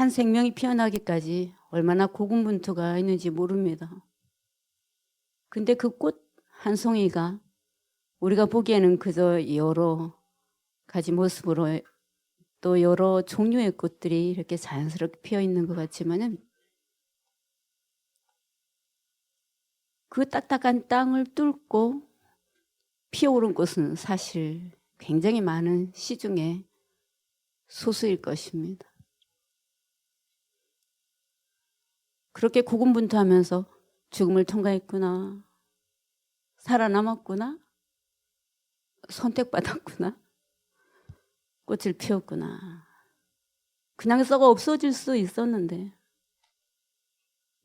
한 생명이 피어나기까지 얼마나 고군분투가 있는지 모릅니다. 근데 그 꽃 한 송이가 우리가 보기에는 그저 여러 가지 모습으로 또 여러 종류의 꽃들이 이렇게 자연스럽게 피어 있는 것 같지만은 그 딱딱한 땅을 뚫고 피어오른 꽃은 사실 굉장히 많은 시 중에 소수일 것입니다. 그렇게 고군분투하면서 죽음을 통과했구나, 살아남았구나, 선택받았구나, 꽃을 피웠구나. 그냥 썩어 없어질 수 있었는데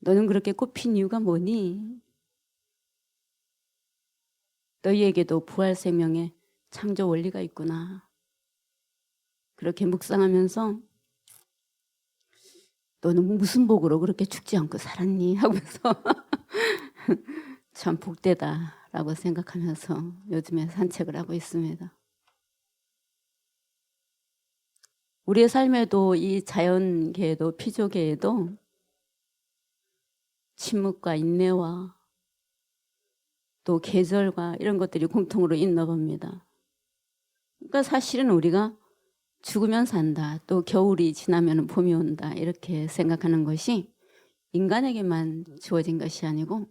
너는 그렇게 꽃핀 이유가 뭐니? 너희에게도 부활 생명의 창조 원리가 있구나. 그렇게 묵상하면서 너는 무슨 복으로 그렇게 죽지 않고 살았니? 하면서 참 복되다라고 생각하면서 요즘에 산책을 하고 있습니다. 우리의 삶에도 이 자연계에도 피조계에도 침묵과 인내와 또 계절과 이런 것들이 공통으로 있나 봅니다. 그러니까 사실은 우리가 죽으면 산다, 또 겨울이 지나면 봄이 온다 이렇게 생각하는 것이 인간에게만 주어진 것이 아니고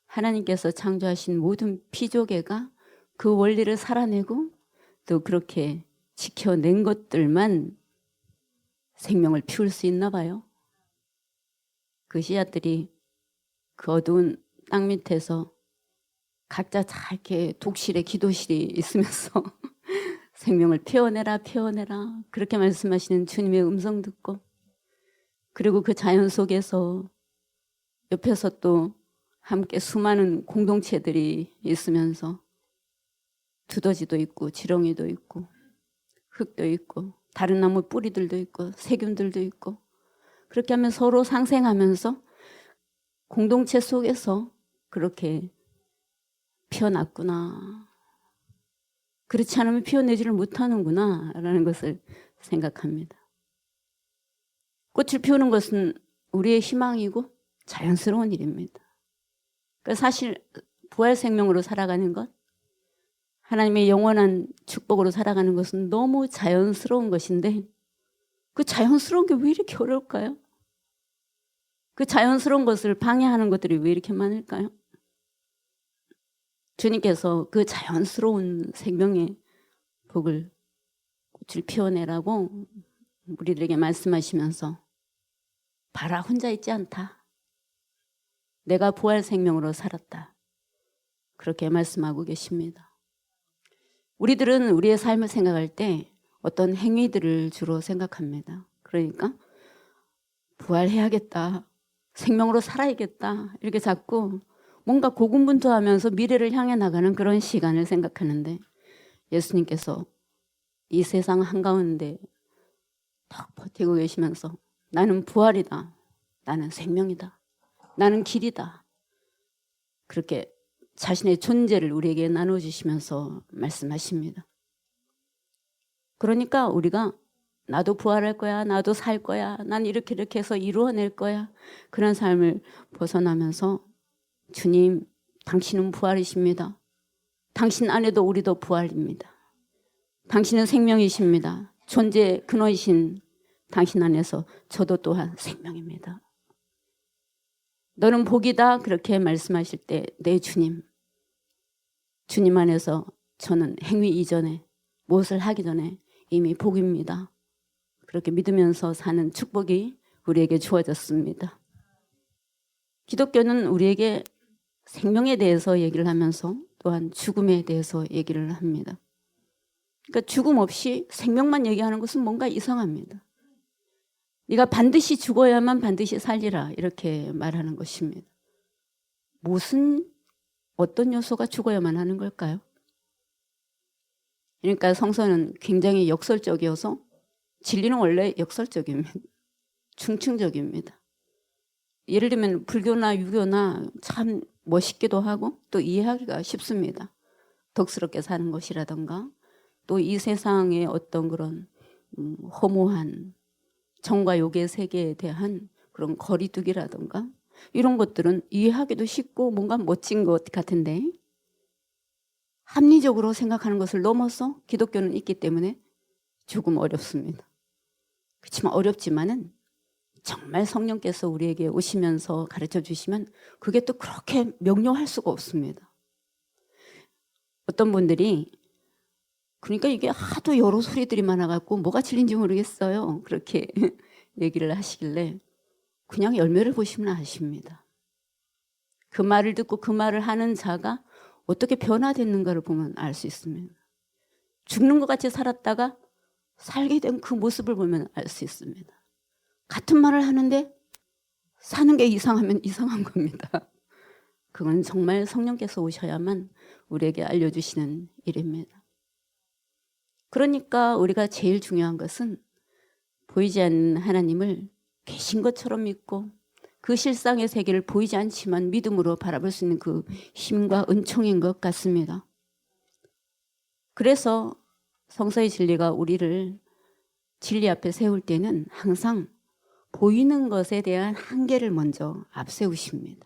하나님께서 창조하신 모든 피조계가 그 원리를 살아내고 또 그렇게 지켜낸 것들만 생명을 피울 수 있나 봐요. 그 씨앗들이 그 어두운 땅 밑에서 각자 잘 이렇게 독실의 기도실이 있으면서 생명을 피워내라 피워내라 그렇게 말씀하시는 주님의 음성 듣고, 그리고 그 자연 속에서 옆에서 또 함께 수많은 공동체들이 있으면서 두더지도 있고 지렁이도 있고 흙도 있고 다른 나무 뿌리들도 있고 세균들도 있고 그렇게 하면 서로 상생하면서 공동체 속에서 그렇게 피어났구나, 그렇지 않으면 피어내지를 못하는구나 라는 것을 생각합니다. 꽃을 피우는 것은 우리의 희망이고 자연스러운 일입니다. 그러니까 사실 부활 생명으로 살아가는 것, 하나님의 영원한 축복으로 살아가는 것은 너무 자연스러운 것인데 그 자연스러운 게 왜 이렇게 어려울까요? 그 자연스러운 것을 방해하는 것들이 왜 이렇게 많을까요? 주님께서 그 자연스러운 생명의 복을 꽃을 피워내라고 우리들에게 말씀하시면서 봐라, 혼자 있지 않다. 내가 부활 생명으로 살았다. 그렇게 말씀하고 계십니다. 우리들은 우리의 삶을 생각할 때 어떤 행위들을 주로 생각합니다. 그러니까 부활해야겠다, 생명으로 살아야겠다 이렇게 자꾸 뭔가 고군분투하면서 미래를 향해 나가는 그런 시간을 생각하는데, 예수님께서 이 세상 한가운데 딱 버티고 계시면서 나는 부활이다, 나는 생명이다, 나는 길이다, 그렇게 자신의 존재를 우리에게 나눠주시면서 말씀하십니다. 그러니까 우리가 나도 부활할 거야, 나도 살 거야, 난 이렇게 해서 이루어낼 거야, 그런 삶을 벗어나면서 주님, 당신은 부활이십니다. 당신 안에도 우리도 부활입니다. 당신은 생명이십니다. 존재의 근원이신 당신 안에서 저도 또한 생명입니다. 너는 복이다 그렇게 말씀하실 때 내 주님 안에서 저는 행위 이전에 무엇을 하기 전에 이미 복입니다. 그렇게 믿으면서 사는 축복이 우리에게 주어졌습니다. 기독교는 우리에게 생명에 대해서 얘기를 하면서 또한 죽음에 대해서 얘기를 합니다. 그러니까 죽음 없이 생명만 얘기하는 것은 뭔가 이상합니다. 네가 반드시 죽어야만 반드시 살리라 이렇게 말하는 것입니다. 어떤 요소가 죽어야만 하는 걸까요? 그러니까 성서는 굉장히 역설적이어서 진리는 원래 역설적입니다. 중층적입니다. 예를 들면 불교나 유교나 참 멋있기도 하고 또 이해하기가 쉽습니다. 덕스럽게 사는 것이라던가 또 이 세상의 어떤 그런 허무한 정과 욕의 세계에 대한 그런 거리두기라던가 이런 것들은 이해하기도 쉽고 뭔가 멋진 것 같은데 합리적으로 생각하는 것을 넘어서 기독교는 있기 때문에 조금 어렵습니다. 그렇지만 어렵지만은 정말 성령께서 우리에게 오시면서 가르쳐 주시면 그게 또 그렇게 명료할 수가 없습니다. 어떤 분들이 그러니까 이게 하도 여러 소리들이 많아갖고 뭐가 진리인지 모르겠어요. 그렇게 얘기를 하시길래 그냥 열매를 보시면 아십니다. 그 말을 듣고 그 말을 하는 자가 어떻게 변화됐는가를 보면 알 수 있습니다. 죽는 것 같이 살았다가 살게 된 그 모습을 보면 알 수 있습니다. 같은 말을 하는데 사는 게 이상하면 이상한 겁니다. 그건 정말 성령께서 오셔야만 우리에게 알려주시는 일입니다. 그러니까 우리가 제일 중요한 것은 보이지 않는 하나님을 계신 것처럼 믿고 그 실상의 세계를 보이지 않지만 믿음으로 바라볼 수 있는 그 힘과 은총인 것 같습니다. 그래서 성서의 진리가 우리를 진리 앞에 세울 때는 항상 보이는 것에 대한 한계를 먼저 앞세우십니다.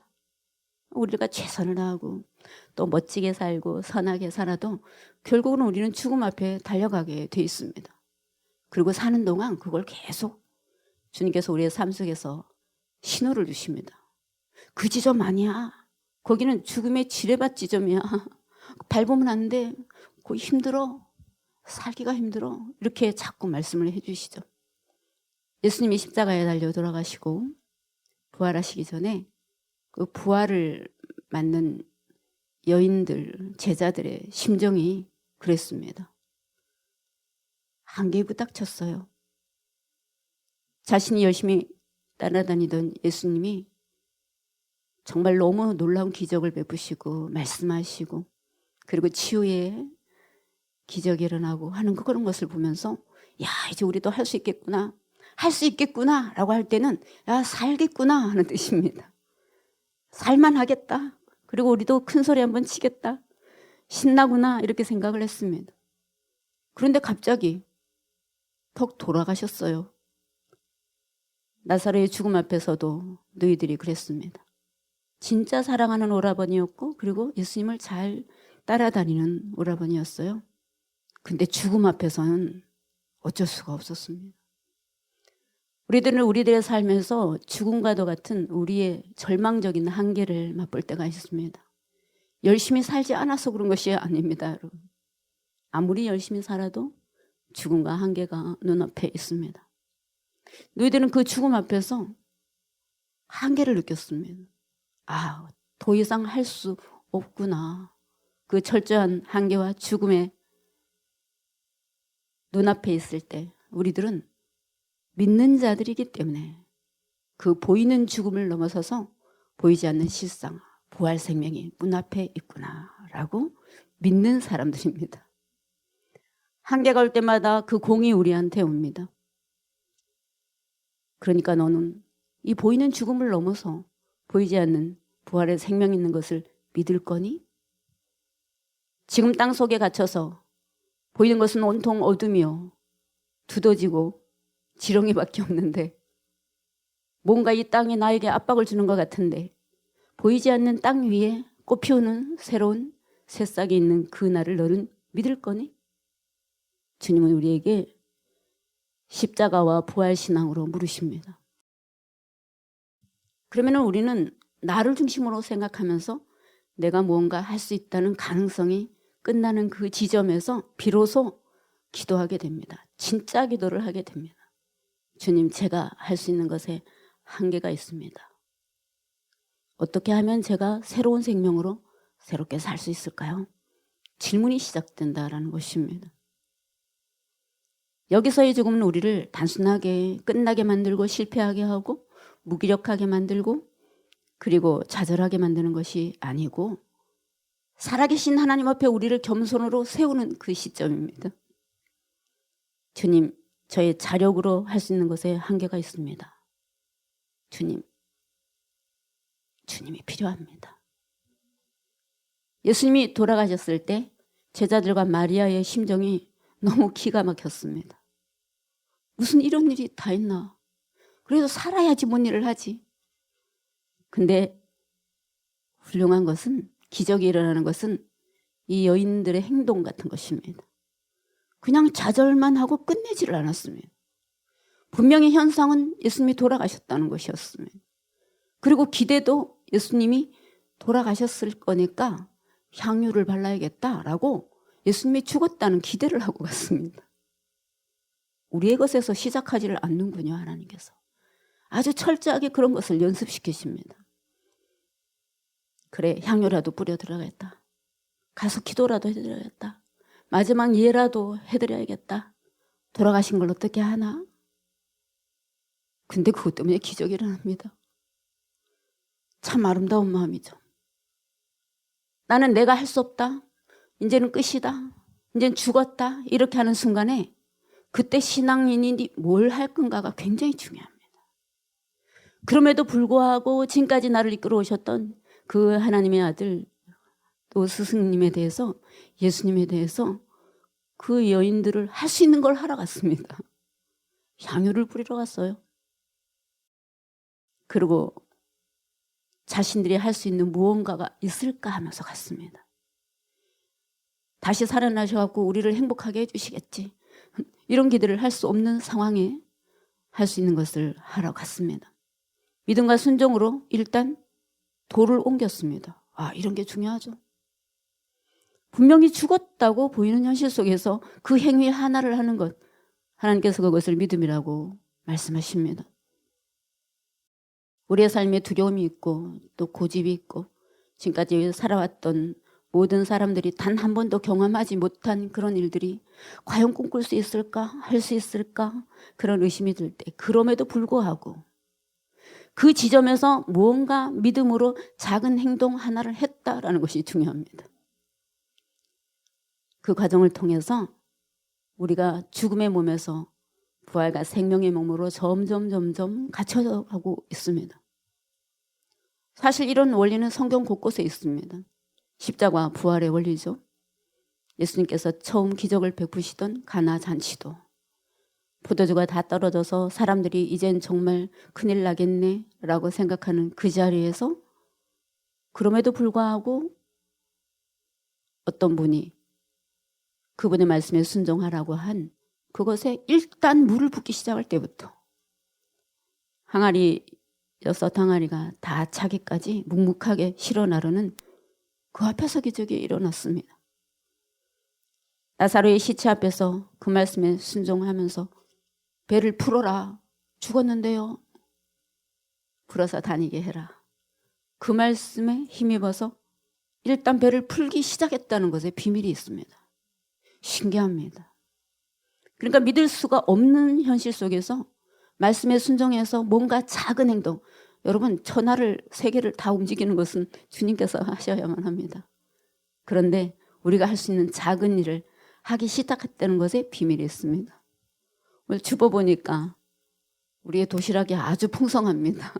우리가 최선을 다하고 또 멋지게 살고 선하게 살아도 결국은 우리는 죽음 앞에 달려가게 돼 있습니다. 그리고 사는 동안 그걸 계속 주님께서 우리의 삶 속에서 신호를 주십니다. 그 지점 아니야. 거기는 죽음의 지뢰밭 지점이야. 밟으면 안 돼. 그거 힘들어. 살기가 힘들어. 이렇게 자꾸 말씀을 해주시죠. 예수님이 십자가에 달려 돌아가시고 부활하시기 전에 그 부활을 맞는 여인들, 제자들의 심정이 그랬습니다. 한계에 부닥쳤어요. 자신이 열심히 따라다니던 예수님이 정말 너무 놀라운 기적을 베푸시고 말씀하시고 그리고 치유의 기적이 일어나고 하는 그런 것을 보면서 야, 이제 우리도 할 수 있겠구나. 할 수 있겠구나 라고 할 때는 야, 살겠구나 하는 뜻입니다. 살만하겠다. 그리고 우리도 큰 소리 한번 치겠다. 신나구나 이렇게 생각을 했습니다. 그런데 갑자기 턱 돌아가셨어요. 나사로의 죽음 앞에서도 너희들이 그랬습니다. 진짜 사랑하는 오라버니였고 그리고 예수님을 잘 따라다니는 오라버니였어요. 근데 죽음 앞에서는 어쩔 수가 없었습니다. 우리들은 우리들의 삶에서 죽음과도 같은 우리의 절망적인 한계를 맛볼 때가 있습니다. 열심히 살지 않아서 그런 것이 아닙니다, 여러분. 아무리 열심히 살아도 죽음과 한계가 눈앞에 있습니다. 너희들은 그 죽음 앞에서 한계를 느꼈습니다. 아, 더 이상 할 수 없구나. 그 철저한 한계와 죽음의 눈앞에 있을 때 우리들은 믿는 자들이기 때문에 그 보이는 죽음을 넘어서서 보이지 않는 실상, 부활 생명이 문 앞에 있구나라고 믿는 사람들입니다. 한계가 올 때마다 그 공이 우리한테 옵니다. 그러니까 너는 이 보이는 죽음을 넘어서 보이지 않는 부활의 생명 있는 것을 믿을 거니? 지금 땅 속에 갇혀서 보이는 것은 온통 어둠이요. 두더지고 지렁이밖에 없는데 뭔가 이 땅이 나에게 압박을 주는 것 같은데 보이지 않는 땅 위에 꽃피우는 새로운 새싹이 있는 그 날을 너는 믿을 거니? 주님은 우리에게 십자가와 부활신앙으로 물으십니다. 그러면 우리는 나를 중심으로 생각하면서 내가 무언가 할 수 있다는 가능성이 끝나는 그 지점에서 비로소 기도하게 됩니다. 진짜 기도를 하게 됩니다. 주님, 제가 할 수 있는 것에 한계가 있습니다. 어떻게 하면 제가 새로운 생명으로 새롭게 살 수 있을까요? 질문이 시작된다라는 것입니다. 여기서의 죽음은 우리를 단순하게 끝나게 만들고 실패하게 하고 무기력하게 만들고 그리고 좌절하게 만드는 것이 아니고 살아계신 하나님 앞에 우리를 겸손으로 세우는 그 시점입니다. 주님, 저의 자력으로 할 수 있는 것에 한계가 있습니다. 주님이 필요합니다. 예수님이 돌아가셨을 때 제자들과 마리아의 심정이 너무 기가 막혔습니다. 무슨 이런 일이 다 있나? 그래도 살아야지 뭔 일을 하지. 근데 훌륭한 것은, 기적이 일어나는 것은 이 여인들의 행동 같은 것입니다. 그냥 좌절만 하고 끝내지를 않았습니다. 분명히 현상은 예수님이 돌아가셨다는 것이었습니다. 그리고 기대도 예수님이 돌아가셨을 거니까 향유를 발라야겠다라고 예수님이 죽었다는 기대를 하고 갔습니다. 우리의 것에서 시작하지를 않는군요, 하나님께서. 아주 철저하게 그런 것을 연습시키십니다. 그래, 향유라도 뿌려 들어가겠다. 가서 기도라도 해드려야겠다. 마지막 예라도 해드려야겠다. 돌아가신 걸 어떻게 하나? 근데 그것 때문에 기적이 일어납니다. 참 아름다운 마음이죠. 나는 내가 할 수 없다. 이제는 끝이다. 이제는 죽었다. 이렇게 하는 순간에 그때 신앙인이 뭘 할 건가가 굉장히 중요합니다. 그럼에도 불구하고 지금까지 나를 이끌어 오셨던 그 하나님의 아들 또 스승님에 대해서, 예수님에 대해서 그 여인들을 할 수 있는 걸 하러 갔습니다. 향유를 뿌리러 갔어요. 그리고 자신들이 할 수 있는 무언가가 있을까 하면서 갔습니다. 다시 살아나셔갖고 우리를 행복하게 해주시겠지. 이런 기대를 할 수 없는 상황에 할 수 있는 것을 하러 갔습니다. 믿음과 순종으로 일단 돌을 옮겼습니다. 이런 게 중요하죠. 분명히 죽었다고 보이는 현실 속에서 그 행위 하나를 하는 것, 하나님께서 그것을 믿음이라고 말씀하십니다. 우리의 삶에 두려움이 있고 또 고집이 있고 지금까지 살아왔던 모든 사람들이 단 한 번도 경험하지 못한 그런 일들이 과연 꿈꿀 수 있을까? 할 수 있을까? 그런 의심이 들 때, 그럼에도 불구하고 그 지점에서 무언가 믿음으로 작은 행동 하나를 했다라는 것이 중요합니다. 그 과정을 통해서 우리가 죽음의 몸에서 부활과 생명의 몸으로 점점 갇혀서 가고 있습니다. 사실 이런 원리는 성경 곳곳에 있습니다. 십자가 부활의 원리죠. 예수님께서 처음 기적을 베푸시던 가나 잔치도 포도주가 다 떨어져서 사람들이 이젠 정말 큰일 나겠네 라고 생각하는 그 자리에서 그럼에도 불구하고 어떤 분이 그분의 말씀에 순종하라고 한 그것에 일단 물을 붓기 시작할 때부터 항아리 6항아리가 다 차기까지 묵묵하게 실어 나르는 그 앞에서 기적이 일어났습니다. 나사로의 시체 앞에서 그 말씀에 순종하면서 배를 풀어라. 죽었는데요. 풀어서 다니게 해라. 그 말씀에 힘입어서 일단 배를 풀기 시작했다는 것에 비밀이 있습니다. 신기합니다. 그러니까 믿을 수가 없는 현실 속에서 말씀에 순종해서 뭔가 작은 행동, 여러분 천하를 세계를 다 움직이는 것은 주님께서 하셔야만 합니다. 그런데 우리가 할 수 있는 작은 일을 하기 시작했다는 것에 비밀이 있습니다. 오늘 주보 보니까 우리의 도시락이 아주 풍성합니다.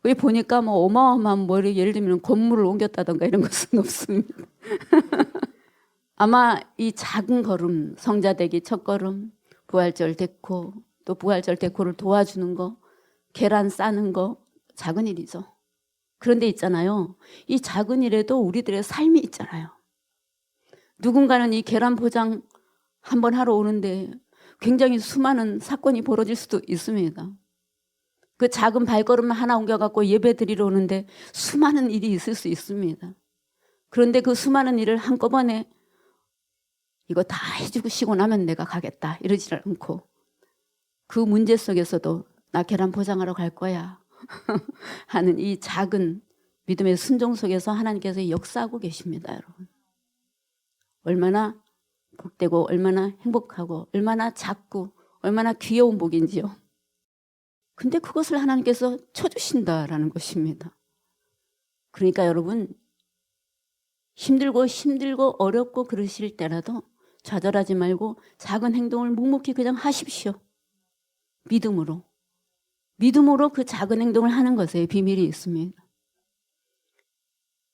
우리 보니까 뭐 어마어마한 예를 들면 건물을 옮겼다던가 이런 것은 없습니다. 아마 이 작은 걸음, 성자되기 첫 걸음, 부활절 데코, 또 부활절 데코를 도와주는 거, 계란 싸는 거 작은 일이죠. 그런데 있잖아요. 이 작은 일에도 우리들의 삶이 있잖아요. 누군가는 이 계란 포장 한번 하러 오는데 굉장히 수많은 사건이 벌어질 수도 있습니다. 그 작은 발걸음 하나 옮겨갖고 예배 드리러 오는데 수많은 일이 있을 수 있습니다. 그런데 그 수많은 일을 한꺼번에 이거 다 해주고 쉬고 나면 내가 가겠다 이러지 않고 그 문제 속에서도 나 계란 포장하러 갈 거야 하는 이 작은 믿음의 순종 속에서 하나님께서 역사하고 계십니다, 여러분. 얼마나 복되고 얼마나 행복하고 얼마나 작고 얼마나 귀여운 복인지요. 근데 그것을 하나님께서 쳐주신다라는 것입니다. 그러니까 여러분 힘들고 어렵고 그러실 때라도 좌절하지 말고 작은 행동을 묵묵히 그냥 하십시오. 믿음으로 그 작은 행동을 하는 것에 비밀이 있습니다.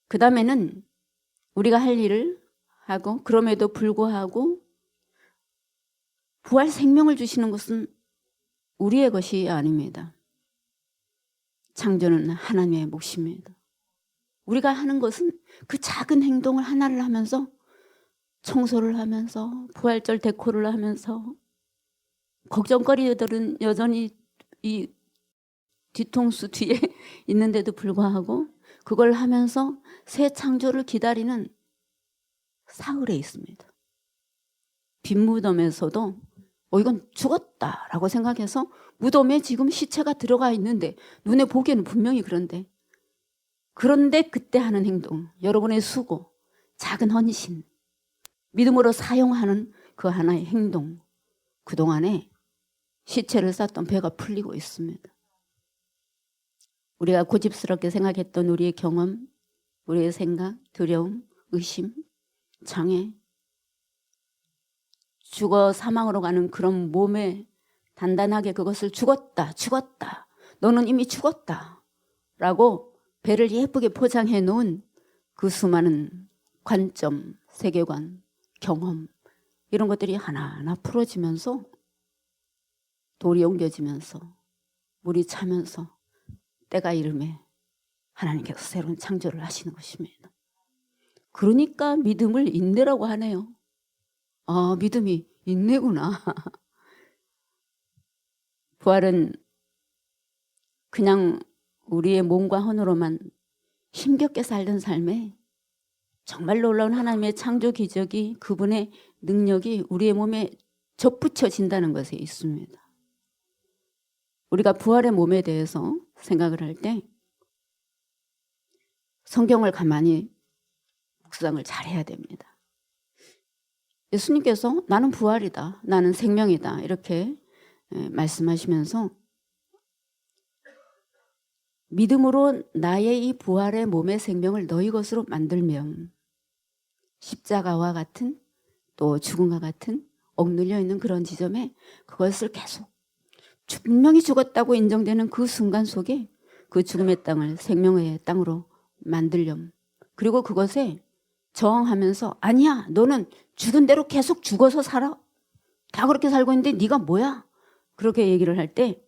그 다음에는 우리가 할 일을 하고 그럼에도 불구하고 부활 생명을 주시는 것은 우리의 것이 아닙니다. 창조는 하나님의 몫입니다. 우리가 하는 것은 그 작은 행동을 하나를 하면서 청소를 하면서 부활절 데코를 하면서 걱정거리들은 여전히 이 뒤통수 뒤에 있는데도 불구하고 그걸 하면서 새 창조를 기다리는 사흘에 있습니다. 빈 무덤에서도 이건 죽었다라고 생각해서 무덤에 지금 시체가 들어가 있는데 눈에 보기에는 분명히 그런데 그때 하는 행동, 여러분의 수고, 작은 헌신, 믿음으로 사용하는 그 하나의 행동, 그동안에 시체를 쌌던 배가 풀리고 있습니다. 우리가 고집스럽게 생각했던 우리의 경험, 우리의 생각, 두려움, 의심, 장애, 죽어 사망으로 가는 그런 몸에 단단하게 그것을 죽었다, 너는 이미 죽었다 라고 배를 예쁘게 포장해 놓은 그 수많은 관점, 세계관, 경험 이런 것들이 하나하나 풀어지면서 돌이 옮겨지면서 물이 차면서 때가 이름에 하나님께서 새로운 창조를 하시는 것입니다. 그러니까 믿음을 인내라고 하네요. 아, 믿음이 인내구나. 부활은 그냥 우리의 몸과 혼으로만 힘겹게 살던 삶에 정말 놀라운 하나님의 창조 기적이 그분의 능력이 우리의 몸에 접붙여진다는 것에 있습니다. 우리가 부활의 몸에 대해서 생각을 할 때 성경을 가만히 묵상을 잘해야 됩니다. 예수님께서 나는 부활이다, 나는 생명이다 이렇게 말씀하시면서 믿음으로 나의 이 부활의 몸의 생명을 너희 것으로 만들면 십자가와 같은 또 죽음과 같은 억눌려 있는 그런 지점에 그것을 계속 분명히 죽었다고 인정되는 그 순간 속에 그 죽음의 땅을 생명의 땅으로 만들렴. 그리고 그것에 저항하면서 아니야, 너는 죽은 대로 계속 죽어서 살아. 다 그렇게 살고 있는데 네가 뭐야? 그렇게 얘기를 할 때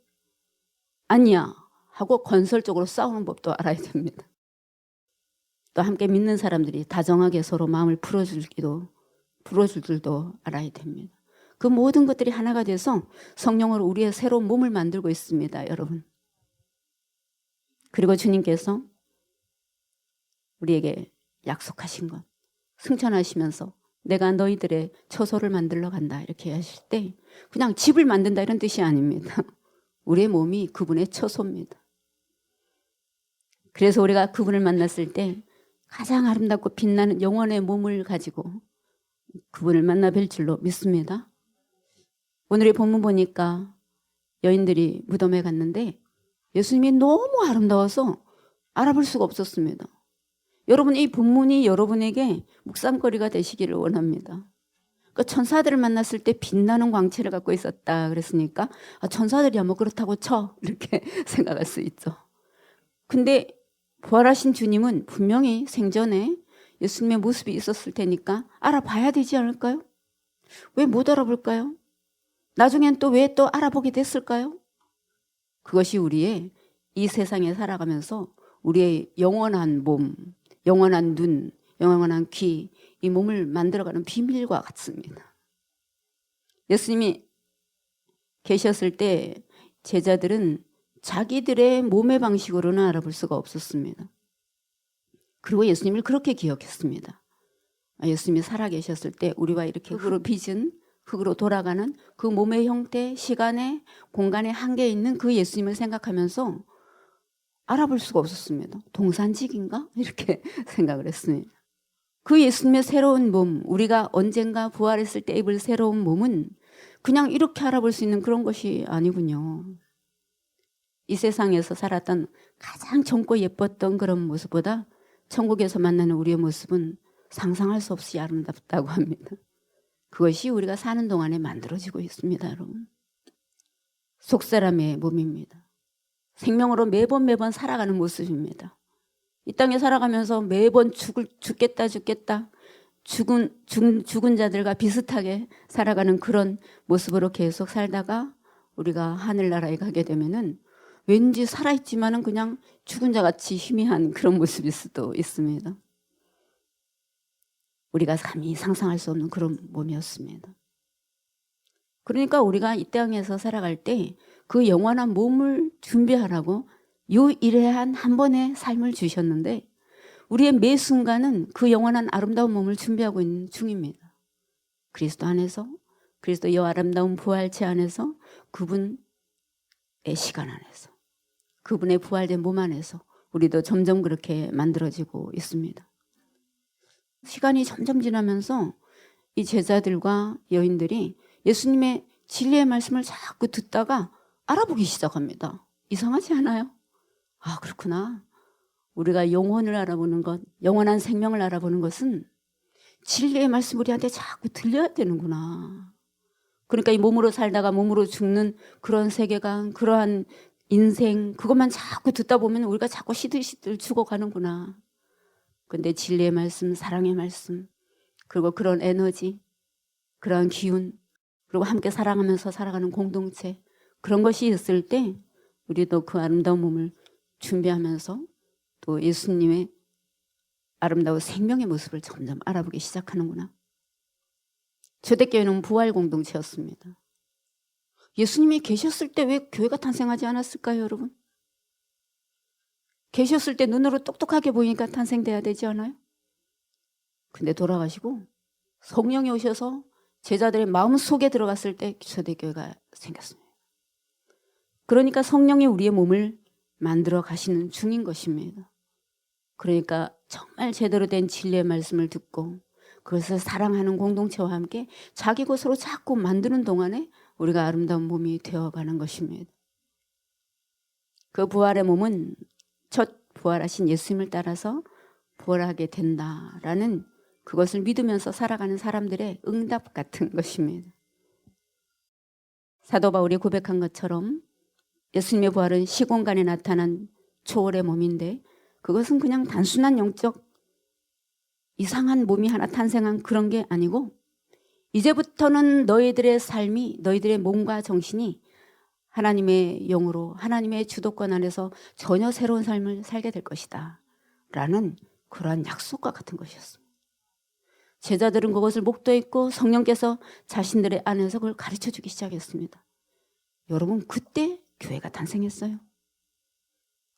아니야 하고 건설적으로 싸우는 법도 알아야 됩니다. 또 함께 믿는 사람들이 다정하게 서로 마음을 풀어줄 줄도 알아야 됩니다. 그 모든 것들이 하나가 돼서 성령으로 우리의 새로운 몸을 만들고 있습니다, 여러분. 그리고 주님께서 우리에게 약속하신 것, 승천하시면서 내가 너희들의 처소를 만들러 간다 이렇게 하실 때 그냥 집을 만든다 이런 뜻이 아닙니다. 우리의 몸이 그분의 처소입니다. 그래서 우리가 그분을 만났을 때 가장 아름답고 빛나는 영원의 몸을 가지고 그분을 만나 뵐 줄로 믿습니다. 오늘의 본문 보니까 여인들이 무덤에 갔는데 예수님이 너무 아름다워서 알아볼 수가 없었습니다. 여러분, 이 본문이 여러분에게 묵상거리가 되시기를 원합니다. 그러니까 천사들을 만났을 때 빛나는 광채를 갖고 있었다 그랬으니까 천사들이야 뭐 그렇다고 쳐 이렇게 생각할 수 있죠. 근데 부활하신 주님은 분명히 생전에 예수님의 모습이 있었을 테니까 알아봐야 되지 않을까요? 왜 못 알아볼까요? 나중엔 또 왜 또 알아보게 됐을까요? 그것이 우리의 이 세상에 살아가면서 우리의 영원한 몸, 영원한 눈, 영원한 귀, 이 몸을 만들어가는 비밀과 같습니다. 예수님이 계셨을 때 제자들은 자기들의 몸의 방식으로는 알아볼 수가 없었습니다. 그리고 예수님을 그렇게 기억했습니다. 예수님이 살아계셨을 때 우리와 이렇게 흙으로 빚은 흙으로 돌아가는 그 몸의 형태, 시간에, 공간에 한계에 있는 그 예수님을 생각하면서 알아볼 수가 없었습니다. 동산직인가? 이렇게 생각을 했습니다. 그 예수님의 새로운 몸, 우리가 언젠가 부활했을 때 입을 새로운 몸은 그냥 이렇게 알아볼 수 있는 그런 것이 아니군요. 이 세상에서 살았던 가장 젊고 예뻤던 그런 모습보다 천국에서 만나는 우리의 모습은 상상할 수 없이 아름답다고 합니다. 그것이 우리가 사는 동안에 만들어지고 있습니다, 여러분. 속사람의 몸입니다. 생명으로 매번 살아가는 모습입니다. 이 땅에 살아가면서 매번 죽겠다 죽은 자들과 비슷하게 살아가는 그런 모습으로 계속 살다가 우리가 하늘나라에 가게 되면은 왠지 살아있지만은 그냥 죽은 자같이 희미한 그런 모습일 수도 있습니다. 우리가 감히 상상할 수 없는 그런 몸이었습니다. 그러니까 우리가 이 땅에서 살아갈 때 그 영원한 몸을 준비하라고 유일한 한 번의 삶을 주셨는데 우리의 매 순간은 그 영원한 아름다운 몸을 준비하고 있는 중입니다. 그리스도 안에서, 그리스도 여 아름다운 부활체 안에서, 그분의 시간 안에서, 그분의 부활된 몸 안에서 우리도 점점 그렇게 만들어지고 있습니다. 시간이 점점 지나면서 이 제자들과 여인들이 예수님의 진리의 말씀을 자꾸 듣다가 알아보기 시작합니다. 이상하지 않아요? 아, 그렇구나. 우리가 영혼을 알아보는 것, 영원한 생명을 알아보는 것은 진리의 말씀 우리한테 자꾸 들려야 되는구나. 그러니까 이 몸으로 살다가 몸으로 죽는 그런 세계관, 그러한 인생, 그것만 자꾸 듣다 보면 우리가 자꾸 시들시들 죽어가는구나. 근데 진리의 말씀, 사랑의 말씀, 그리고 그런 에너지, 그런 기운, 그리고 함께 사랑하면서 살아가는 공동체, 그런 것이 있을 때 우리도 그 아름다운 몸을 준비하면서 또 예수님의 아름다운 생명의 모습을 점점 알아보기 시작하는구나. 초대교회는 부활 공동체였습니다. 예수님이 계셨을 때 왜 교회가 탄생하지 않았을까요, 여러분? 계셨을 때 눈으로 똑똑하게 보이니까 탄생돼야 되지 않아요? 근데 돌아가시고 성령이 오셔서 제자들의 마음 속에 들어갔을 때 초대교회가 생겼습니다. 그러니까 성령이 우리의 몸을 만들어 가시는 중인 것입니다. 그러니까 정말 제대로 된 진리의 말씀을 듣고 그것을 사랑하는 공동체와 함께 자기 것으로 자꾸 만드는 동안에 우리가 아름다운 몸이 되어가는 것입니다. 그 부활의 몸은 첫 부활하신 예수님을 따라서 부활하게 된다라는 그것을 믿으면서 살아가는 사람들의 응답 같은 것입니다. 사도 바울이 고백한 것처럼 예수님의 부활은 시공간에 나타난 초월의 몸인데 그것은 그냥 단순한 영적 이상한 몸이 하나 탄생한 그런 게 아니고 이제부터는 너희들의 삶이 너희들의 몸과 정신이 하나님의 영으로 하나님의 주도권 안에서 전혀 새로운 삶을 살게 될 것이다 라는 그러한 약속과 같은 것이었습니다. 제자들은 그것을 목도했고 성령께서 자신들의 안에서 그걸 가르쳐주기 시작했습니다. 여러분, 그때 교회가 탄생했어요.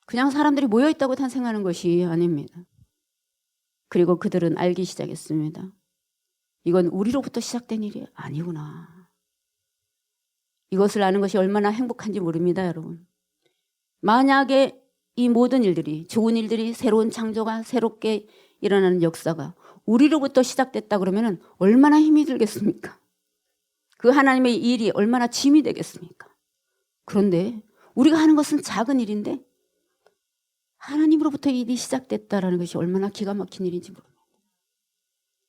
그냥 사람들이 모여있다고 탄생하는 것이 아닙니다. 그리고 그들은 알기 시작했습니다. 이건 우리로부터 시작된 일이 아니구나. 이것을 아는 것이 얼마나 행복한지 모릅니다, 여러분. 만약에 이 모든 일들이, 좋은 일들이, 새로운 창조가 새롭게 일어나는 역사가 우리로부터 시작됐다 그러면 얼마나 힘이 들겠습니까? 그 하나님의 일이 얼마나 짐이 되겠습니까? 그런데 우리가 하는 것은 작은 일인데 하나님으로부터 일이 시작됐다라는 것이 얼마나 기가 막힌 일인지 모릅니다.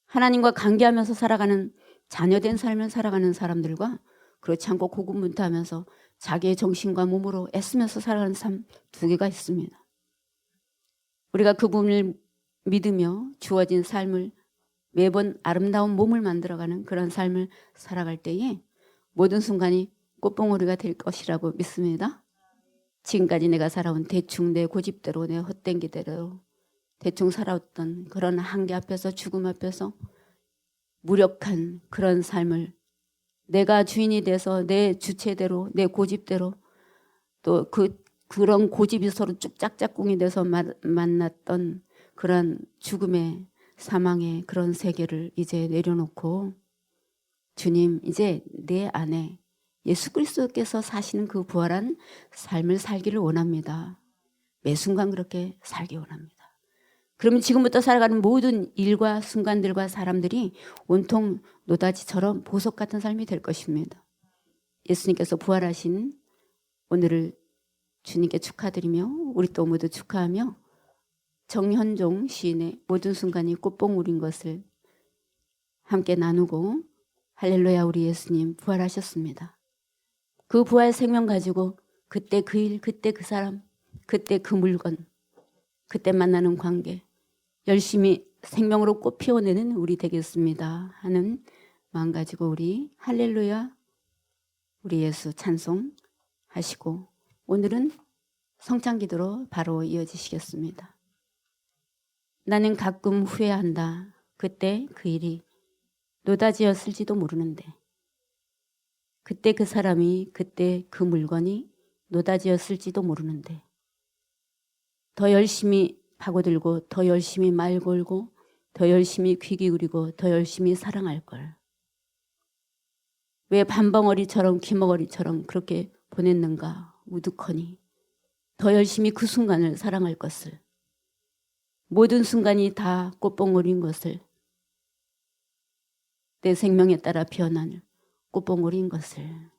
하나님과 관계하면서 살아가는 자녀된 삶을 살아가는 사람들과 그렇지 않고 고군분투하면서 자기의 정신과 몸으로 애쓰면서 살아가는 삶 두 개가 있습니다. 우리가 그분을 믿으며 주어진 삶을 매번 아름다운 몸을 만들어가는 그런 삶을 살아갈 때에 모든 순간이 꽃봉오리가 될 것이라고 믿습니다. 지금까지 내가 살아온 대충 내 고집대로 내 헛된 기대로 대충 살아왔던 그런 한계 앞에서 죽음 앞에서 무력한 그런 삶을 내가 주인이 돼서 내 주체대로 내 고집대로 또 그런 고집이 서로 쭉 짝짝꿍이 돼서 만났던 그런 죽음의 사망의 그런 세계를 이제 내려놓고 주님, 이제 내 안에 예수 그리스도께서 사시는 그 부활한 삶을 살기를 원합니다. 매 순간 그렇게 살기 원합니다. 그러면 지금부터 살아가는 모든 일과 순간들과 사람들이 온통 노다지처럼 보석 같은 삶이 될 것입니다. 예수님께서 부활하신 오늘을 주님께 축하드리며 우리 또 모두 축하하며 정현종 시인의 모든 순간이 꽃봉오리인 것을 함께 나누고 할렐루야 우리 예수님 부활하셨습니다. 그 부활 생명 가지고 그때 그 일, 그때 그 사람, 그때 그 물건, 그때 만나는 관계 열심히 생명으로 꽃 피워내는 우리 되겠습니다 하는 마음 가지고 우리 할렐루야 우리 예수 찬송 하시고 오늘은 성찬기도로 바로 이어지시겠습니다. 나는 가끔 후회한다. 그때 그 일이 노다지였을지도 모르는데, 그때 그 사람이, 그때 그 물건이 노다지였을지도 모르는데, 더 열심히 파고들고 더 열심히 말 걸고 더 열심히 귀 기울이고 더 열심히 사랑할 걸. 왜 밤벙어리처럼 귀머거리처럼 그렇게 보냈는가 우두커니. 더 열심히 그 순간을 사랑할 것을. 모든 순간이 다 꽃봉오리인 것을. 내 생명에 따라 피어난 꽃봉오리인 것을.